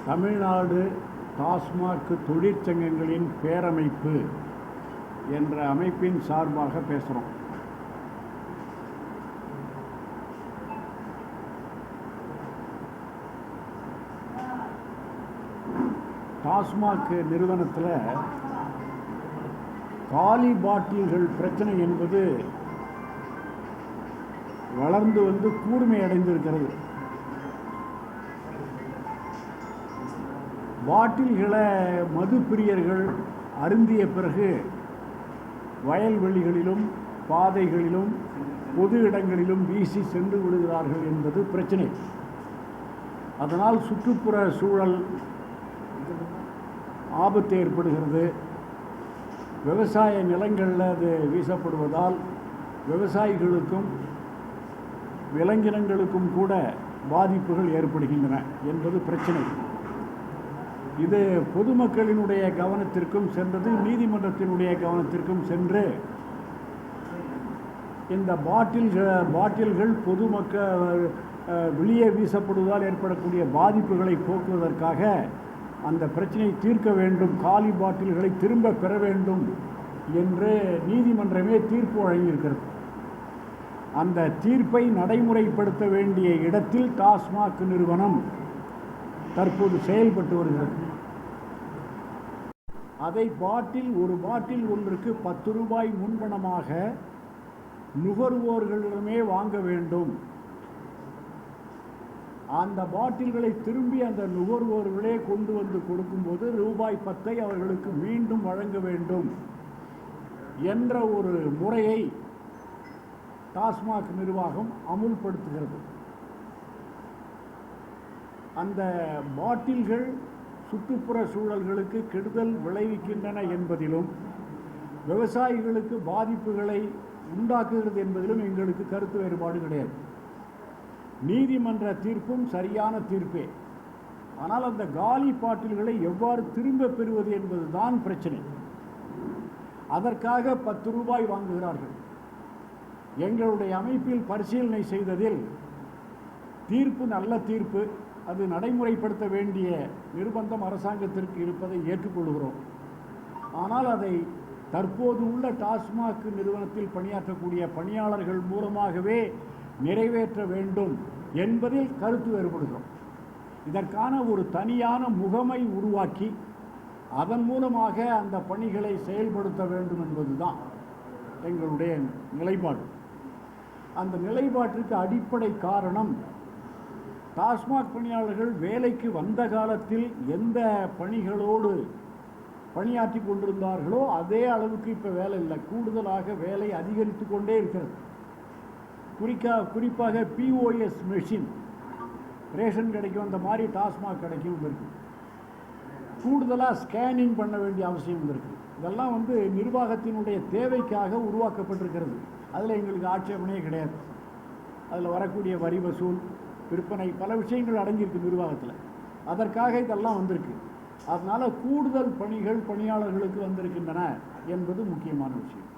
தமிழ்நாடு டாஸ்மாக் தொழிற்சங்கங்களின் பேரமைப்பு என்ற அமைப்பின் சார்பாக பேசுகிறோம். டாஸ்மாக் நிறுவனத்தில் காலி பாட்டில்கள் பிரச்சனை என்பது வளர்ந்து வந்து கூர்மை அடைந்திருக்கிறது. பாட்டில்களை மது பிரியர்கள் அருந்திய பிறகு வயல்வெளிகளிலும் பாதைகளிலும் பொது இடங்களிலும் வீசி சென்று விடுகிறார்கள் என்பது பிரச்சனை. அதனால் சுற்றுப்புற சூழல் ஆபத்து ஏற்படுகிறது. விவசாய நிலங்களில் அது வீசப்படுவதால் விவசாயிகளுக்கும் விலங்கினங்களுக்கும் கூட பாதிப்புகள் ஏற்படுகின்றன என்பது பிரச்சனை. இது பொதுமக்களினுடைய கவனத்திற்கும் சென்றது, நீதிமன்றத்தினுடைய கவனத்திற்கும் சென்று இந்த பாட்டில்கள் பொதுமக்கள் வெளியே வீசப்படுவதால் ஏற்படக்கூடிய பாதிப்புகளை போக்குவதற்காக அந்த பிரச்சனையை தீர்க்க வேண்டும், காலி பாட்டில்களை திரும்ப பெற வேண்டும் என்று நீதிமன்றமே தீர்ப்பு வழங்கியிருக்கிறது. அந்த தீர்ப்பை நடைமுறைப்படுத்த வேண்டிய இடத்தில் டாஸ்மாக் நிறுவனம் தற்போது செயல்பட்டு வருகிறது. அதை ஒரு பாட்டில் ஒன்றுக்கு 10 ரூபாய் முன்பணமாக நுகர்வோர்களிடமே வாங்க வேண்டும். அந்த பாட்டில்களை திரும்பி அந்த நுகர்வோர்களே கொண்டு வந்து கொடுக்கும்போது ரூபாய் 10 அவர்களுக்கு மீண்டும் வழங்க வேண்டும் என்ற ஒரு முறையை டாஸ்மாக் நிர்வாகம் அமுல்படுத்துகிறது. அந்த பாட்டில்கள் சுற்றுப்புற சூழல்களுக்கு கெடுதல் விளைவிக்கின்றன என்பதிலும் விவசாயிகளுக்கு பாதிப்புகளை உண்டாக்குகிறது என்பதிலும் எங்களுக்கு கருத்து வேறுபாடு கிடையாது. நீதிமன்ற தீர்ப்பும் சரியான தீர்ப்பே. ஆனால் அந்த காலி பாட்டில்களை எவ்வாறு திரும்ப பெறுவது என்பதுதான் பிரச்சனை. அதற்காக 10 ரூபாய் வாங்குகிறார்கள். எங்களுடைய அமைப்பில் பரிசீலனை செய்ததில் தீர்ப்பு நல்ல தீர்ப்பு, அது நடைமுறைப்படுத்த வேண்டிய நிர்பந்தம் அரசாங்கத்திற்கு இருப்பதை ஏற்றுக்கொள்கிறோம். ஆனால் அதை தற்போது உள்ள டாஸ்மாக் நிறுவனத்தில் பணியாற்றக்கூடிய பணியாளர்கள் மூலமாகவே நிறைவேற்ற வேண்டும் என்பதில் கருத்து வேறுபடுகிறோம். இதற்கான ஒரு தனியான முகமை உருவாக்கி அதன் மூலமாக அந்த பணிகளை செயல்படுத்த வேண்டும் என்பதுதான் எங்களுடைய நிலைப்பாடு. அந்த நிலைப்பாட்டிற்கு அடிப்படை காரணம், டாஸ்மாக் பணியாளர்கள் வேலைக்கு வந்த காலத்தில் எந்த பணிகளோடு பணியாற்றி கொண்டிருந்தார்களோ அதே அளவுக்கு இப்போ வேலை இல்லை, கூடுதலாக வேலை அதிகரித்து கொண்டே இருக்கிறது. குறிப்பாக POS மெஷின், ரேஷன் கிடைக்கும் அந்த மாதிரி டாஸ்மாக் கிடைக்கும் இருக்குது. கூடுதலாக ஸ்கேனிங் பண்ண வேண்டிய அவசியம் இருக்குது. இதெல்லாம் நிர்வாகத்தினுடைய தேவைக்காக உருவாக்கப்பட்டிருக்கிறது. அதில் எங்களுக்கு ஆட்சேபனையே கிடையாது. அதில் வரக்கூடிய வரி வசூல், விற்பனை, பல விஷயங்கள் அடங்கியிருக்கு நிர்வாகத்தில். அதற்காக இதெல்லாம் வந்திருக்கு. அதனால் கூடுதல் பணிகள் பணியாளர்களுக்கு வந்திருக்கின்றன என்பது முக்கியமான விஷயம்.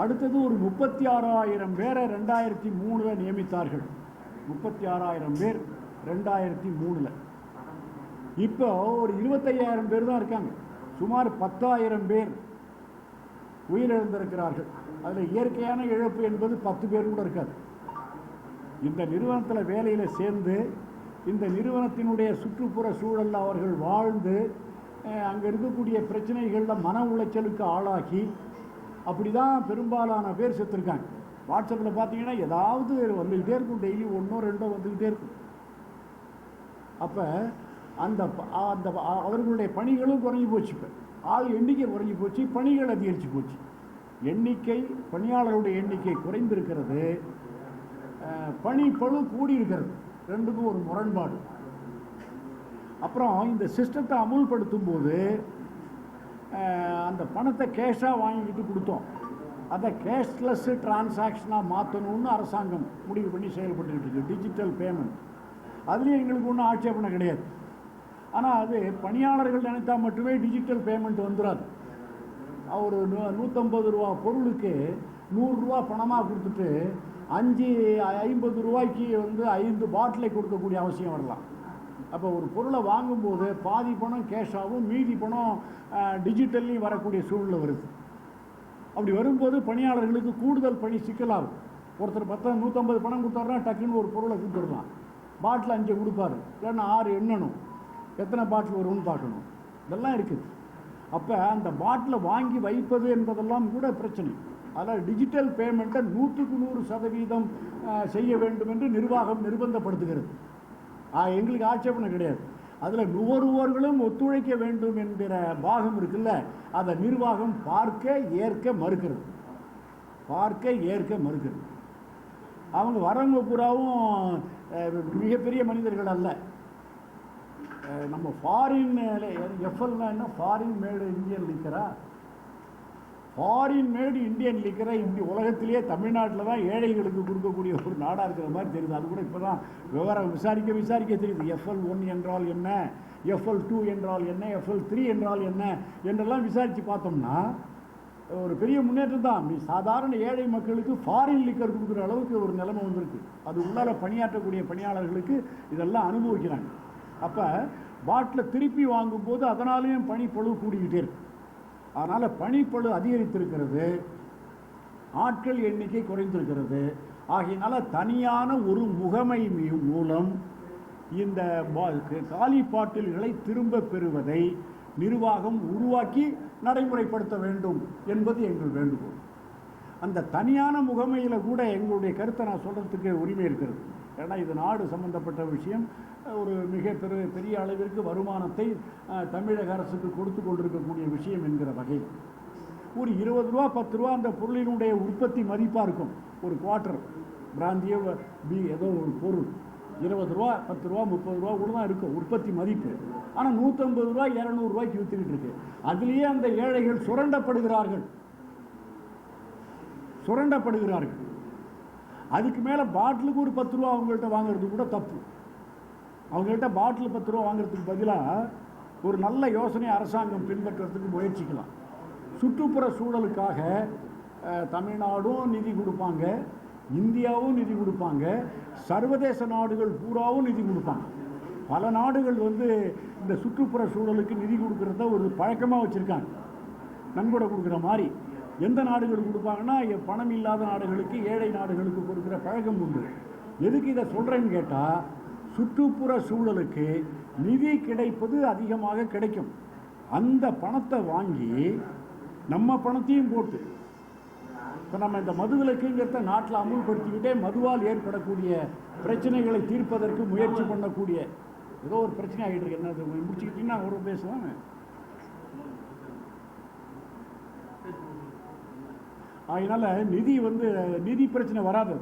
அடுத்தது ஒரு 36,000 பேரை 2003 நியமித்தார்கள். 36,000 பேர் 2003. இப்போ ஒரு 25,000 பேர் தான் இருக்காங்க. சுமார் 10,000 பேர் உயிரிழந்திருக்கிறார்கள். அதில் இயற்கையான இழப்பு என்பது 10 பேர் கூட இருக்காது. இந்த நிறுவனத்தில் வேலையில் சேர்ந்து இந்த நிறுவனத்தினுடைய சுற்றுப்புற சூழலில் அவர்கள் வாழ்ந்து அங்கே இருக்கக்கூடிய பிரச்சனைகளில் மன உளைச்சலுக்கு ஆளாக்கி அப்படி தான் பெரும்பாலான பேர் செத்துருக்காங்க. வாட்ஸ்அப்பில் பார்த்தீங்கன்னா ஏதாவது வந்துக்கிட்டே இருக்கும், டெய்லி 1 2 வந்துக்கிட்டே இருக்கும். அப்போ அந்த அவர்களுடைய பணிகளும் குறைஞ்சி போச்சு. இப்போ ஆள் எண்ணிக்கை குறைஞ்சி போச்சு, பணிகள் அதிகரித்து போச்சு. பணியாளர்களுடைய எண்ணிக்கை குறைந்திருக்கிறது, பணி கூடியிருக்கிறது. ரெண்டுக்கும் ஒரு முரண்பாடு. அப்புறம் இந்த சிஸ்டத்தை அமுல்படுத்தும் போது அந்த பணத்தை கேஷாக வாங்கிக்கிட்டு கொடுத்தோம், அதை கேஷ்லெஸ் டிரான்சாக்ஷனாக மாற்றணும்னு அரசாங்கம் முடிவு பண்ணி செயல்பட்டுக்கிட்டு இருக்கு. டிஜிட்டல் பேமெண்ட், அதுலேயும் எங்களுக்கு ஒன்றும் ஆட்சேபனை கிடையாது. ஆனால் அது பணியாளர்கள் நினைத்தால் மட்டுமே டிஜிட்டல் பேமெண்ட் வந்துடாது. ஒரு 150 ரூபா பொருளுக்கு 100 ரூபா பணமாக கொடுத்துட்டு 50 ரூபாய்க்கு 5 பாட்டிலை கொடுக்கக்கூடிய அவசியம் வரலாம். அப்போ ஒரு பொருளை வாங்கும்போது பாதி பணம் கேஷாகவும் மீதி பணம் டிஜிட்டல்லையும் வரக்கூடிய சூழ்நிலை வருது. அப்படி வரும்போது பணியாளர்களுக்கு கூடுதல் பணி சிக்கலாகும். ஒருத்தர் 150 பணம் கொடுத்தாருன்னா டக்குன்னு ஒரு பொருளை கொடுத்துடலாம். பாட்டில் 5 கொடுப்பாரு, இல்லைன்னா 6 எண்ணணும், எத்தனை பாட்டில் வரும்னு பார்க்கணும், இதெல்லாம் இருக்குது. அப்போ அந்த பாட்டிலை வாங்கி வைப்பது என்பதெல்லாம் கூட பிரச்சனை. அதில் டிஜிட்டல் பேமெண்ட்டை 100% செய்ய வேண்டும் என்று நிர்வாகம் நிர்பந்தப்படுத்துகிறது. எங்களுக்கு ஆட்சேபனை கிடையாது. அதில் நுகர்வோர்களும் ஒத்துழைக்க வேண்டும் என்கிற பாகம் இருக்குல்ல, அதை நிர்வாகம் ஏற்க மறுக்கிறது. அவங்க வரவங்க பூராவும் மிகப்பெரிய மனிதர்கள் அல்ல. நம்ம ஃபாரின் எஃப்எல்னா என்ன, ஃபாரின் மேடு இந்தியன் லிக்கரா? ஃபாரின் மேடு இந்தியன் லிக்கரை இப்படி உலகத்திலேயே தமிழ்நாட்டில் தான் ஏழைகளுக்கு கொடுக்கக்கூடிய ஒரு நாடாக இருக்கிற மாதிரி தெரியுது. அது கூட இப்போ தான் விவரம் விசாரிக்க தெரியுது. FL1 என்றால் என்ன, FL2 என்றால் என்ன, FL3 என்றால் என்ன என்றெல்லாம் விசாரித்து பார்த்தோம்னா ஒரு பெரிய முன்னேற்றம் தான். சாதாரண ஏழை மக்களுக்கு ஃபாரின் லிக்கர் கொடுக்குற அளவுக்கு ஒரு நிலைமை வந்திருக்கு. அது உள்ளார பணியாற்றக்கூடிய பணியாளர்களுக்கு இதெல்லாம் அனுபவிக்கிறாங்க. அப்போ பாட்டில் திருப்பி வாங்கும்போது அதனாலேயும் பணிப்பளு கூடிக்கிட்டே இருக்கு. அதனால் பணிப்பளு அதிகரித்திருக்கிறது, ஆட்கள் எண்ணிக்கை குறைந்திருக்கிறது. ஆகையினால தனியான ஒரு முகமை மூலம் இந்த காலி பாட்டில்களை திரும்ப பெறுவதை நிர்வாகம் உருவாக்கி நடைமுறைப்படுத்த வேண்டும் என்பது எங்கள் வேண்டுகோள். அந்த தனியான முகமையில் கூட எங்களுடைய கருத்தை நான் சொல்கிறதுக்கு உரிமை இருக்கிறது. ஏன்னா இது நாடு சம்பந்தப்பட்ட விஷயம். ஒரு மிக பெரிய அளவிற்கு வருமானத்தை தமிழக அரசுக்கு கொடுத்து கொண்டிருக்கக்கூடிய விஷயம் என்கிற வகையில் ஒரு 20 ரூபா 10 ரூபா அந்த பொருளினுடைய உற்பத்தி மதிப்பாக இருக்கும். ஒரு குவார்ட்டர் பிராந்திய ஏதோ ஒரு பொருள் 20 ரூபா 10 ரூபா 30 ரூபா கூட தான் இருக்கும் உற்பத்தி மதிப்பு. ஆனால் 150 ரூபாய் 200 ரூபாய்க்கு விற்றுக்கிட்டு இருக்கு. அதுலேயே அந்த ஏழைகள் சுரண்டப்படுகிறார்கள். அதுக்கு மேலே பாட்டிலுக்கு ஒரு 10 ரூபா அவங்கள்ட்ட வாங்குறது கூட தப்பு. அவங்கள்ட்ட பாட்டில் 10 ரூபா வாங்குறதுக்கு பதிலாக ஒரு நல்ல யோசனை அரசாங்கம் பின்பற்றுறதுக்கு முயற்சிக்கலாம். சுற்றுப்புற சூழலுக்காக தமிழ்நாடும் நிதி கொடுப்பாங்க, இந்தியாவும் நிதி கொடுப்பாங்க, சர்வதேச நாடுகள் பூராவும் நிதி கொடுப்பாங்க. பல நாடுகள் இந்த சுற்றுப்புற சூழலுக்கு நிதி கொடுக்குறத ஒரு பழக்கமாக வச்சுருக்காங்க. நன்கொடை கொடுக்குற மாதிரி எந்த நாடுகள் கொடுப்பாங்கன்னா பணம் இல்லாத நாடுகளுக்கு, ஏழை நாடுகளுக்கு கொடுக்குற பழக்கம் உண்டு. எதுக்கு இதை சொல்கிறேன்னு கேட்டால், சுற்றுப்புற சூழலுக்கு நிதி கிடைப்பது அதிகமாக கிடைக்கும். அந்த பணத்தை வாங்கி நம்ம பணத்தையும் போட்டு இப்போ நம்ம இந்த மது விலக்குங்கிறத நாட்டில் அமுல்படுத்திக்கிட்டே மதுவால் ஏற்படக்கூடிய பிரச்சனைகளை தீர்ப்பதற்கு முயற்சி பண்ணக்கூடிய ஏதோ ஒரு பிரச்சனை ஆகிட்டு இருக்கு. என்ன முடிச்சுக்கிட்டிங்கன்னா ஒரு பேசுவாங்க. அதனால் நிதி பிரச்சனை வராது.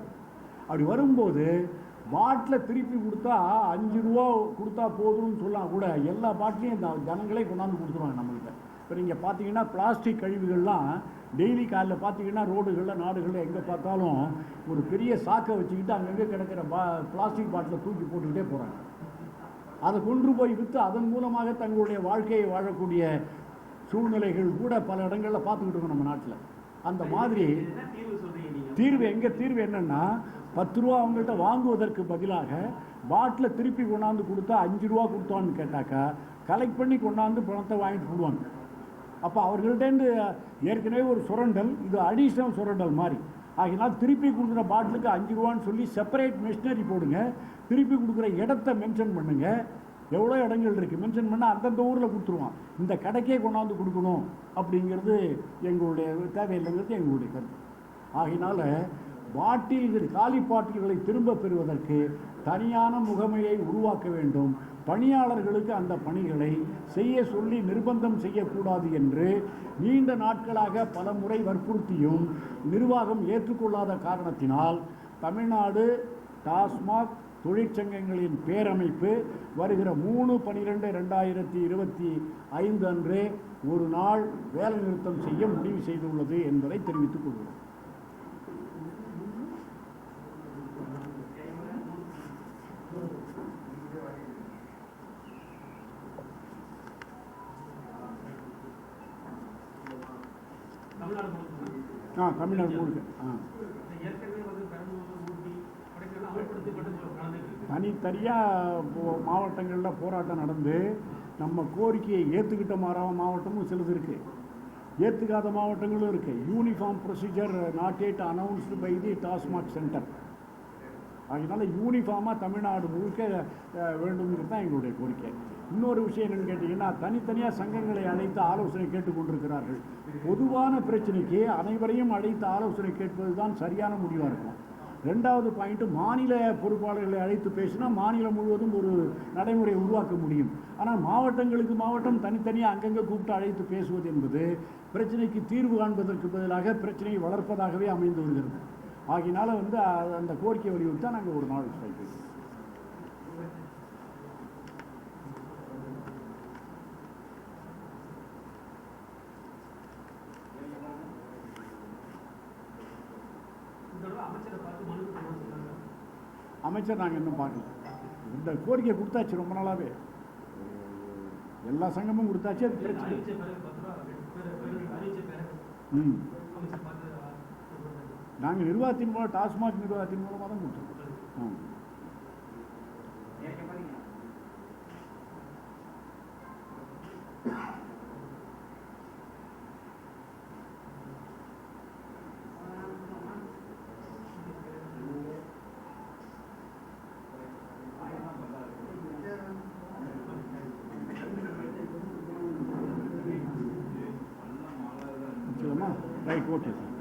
அப்படி வரும்போது பாட்டில் திருப்பி கொடுத்தா 5 ரூபா கொடுத்தா போதும்னு சொல்லலாம் கூட எல்லா பாட்டிலையும் இந்த ஜனங்களே கொண்டாந்து கொடுத்துருவாங்க நம்மகிட்ட. இப்போ நீங்கள் பார்த்தீங்கன்னா பிளாஸ்டிக் கழிவுகள்லாம் டெய்லி காலையில் பார்த்தீங்கன்னா ரோடுகளில் நாடுகளில் எங்கே பார்த்தாலும் ஒரு பெரிய சாக்கை வச்சுக்கிட்டு அங்கங்கே கிடக்கிற பிளாஸ்டிக் பாட்டிலை தூக்கி போட்டுக்கிட்டே போகிறாங்க. அதை கொண்டு போய் விற்று அதன் மூலமாக தங்களுடைய வாழ்க்கையை வாழக்கூடிய சூழ்நிலைகள் கூட பல இடங்களில் பார்த்துக்கிட்டு இருக்கோம் நம்ம நாட்டில். அந்த மாதிரி தீர்வு என்னென்னா 10 ரூபா அவங்கள்ட்ட வாங்குவதற்கு பதிலாக பாட்டில் திருப்பி கொண்டாந்து கொடுத்தா 5 ரூபா கொடுத்தான்னு கேட்டாக்கா கலெக்ட் பண்ணி கொண்டாந்து பணத்தை வாங்கிட்டு போடுவாங்க. அப்போ அவர்கள்ட்டேருந்து ஏற்கனவே ஒரு சுரண்டல், இது அடிஷ்னல் சுரண்டல் மாதிரி. ஆகினால் திருப்பி கொடுக்குற பாட்டிலுக்கு 5 ரூபான்னு சொல்லி செப்பரேட் மிஷினரி போடுங்க. திருப்பி கொடுக்குற இடத்த மென்ஷன் பண்ணுங்கள். எவ்வளோ இடங்கள் இருக்குது மென்ஷன் பண்ணால் அந்தந்த ஊரில் கொடுத்துருவான். இந்த கடைக்கே கொண்டாந்து கொடுக்கணும் அப்படிங்கிறது எங்களுடைய தேவையில்லைங்கிறது எங்களுடைய கருத்து. ஆகினால காலி பாட்டில்களை திரும்ப பெறுவதற்கு தனியான முகமையை உருவாக்க வேண்டும். பணியாளர்களுக்கு அந்த பணிகளை செய்ய சொல்லி நிர்பந்தம் செய்யக்கூடாது என்று நீண்ட நாட்களாக பல முறை வற்புறுத்தியும் நிர்வாகம் ஏற்றுக்கொள்ளாத காரணத்தினால் தமிழ்நாடு டாஸ்மாக் தொழிற்சங்கங்களின் பேரமைப்பு வருகிற 3/12/2025 அன்றே ஒரு நாள் வேலை நிறுத்தம் செய்ய முடிவு செய்துள்ளது என்பதை தெரிவித்துக் கொள்கிறோம். தமிழ்நாடு முழுக்க தனித்தனியாக மாவட்டங்களில் போராட்டம் நடந்து நம்ம கோரிக்கையை ஏற்றுக்கிட்ட மாவட்டமும் சிலது இருக்குது, ஏற்றுக்காத மாவட்டங்களும் இருக்குது. Uniform procedure not yet announced by the TASMAC centre. அதனால் யூனிஃபார்மாக தமிழ்நாடு முழுக்க வேண்டும்ங்கிறது தான் எங்களுடைய கோரிக்கை. இன்னொரு விஷயம் என்னென்னு கேட்டிங்கன்னா, தனித்தனியாக சங்கங்களை அழைத்து ஆலோசனை கேட்டுக்கொண்டிருக்கிறார்கள். பொதுவான பிரச்சனைக்கு அனைவரையும் அழைத்து ஆலோசனை கேட்பது தான் சரியான முடிவாக இருக்கும். ரெண்டாவது பாயிண்ட்டு, மாநில பொறுப்பாளர்களை அழைத்து பேசினா மாநிலம் முழுவதும் ஒரு நடைமுறையை உருவாக்க முடியும். ஆனால் மாவட்டங்களுக்கு மாவட்டம் தனித்தனியாக அங்கங்கே கூப்பிட்டு அழைத்து பேசுவது என்பது பிரச்சனைக்கு தீர்வு காண்பதற்கு பதிலாக பிரச்சனையை வளர்ப்பதாகவே அமைந்து வருகிறது. ஆகினால அந்த கோரிக்கை வலியுறுத்தி தான் நாங்கள் ஒரு நாள் ஸ்ட்ரைக் வைக்கிறோம். அமைச்சர் நாங்கள் இன்னும் பார்க்கல. இந்த கோரிக்கை கொடுத்தாச்சு ரொம்ப நாளாகவே, எல்லா சங்கமும் கொடுத்தாச்சு. அது பிரச்சனை. நாங்கள் நிர்வாகத்தின் மூலம், டாஸ்மாக் நிர்வாகத்தின் மூலமாக தான் கொடுத்துருக்கோம். Right, okay sir.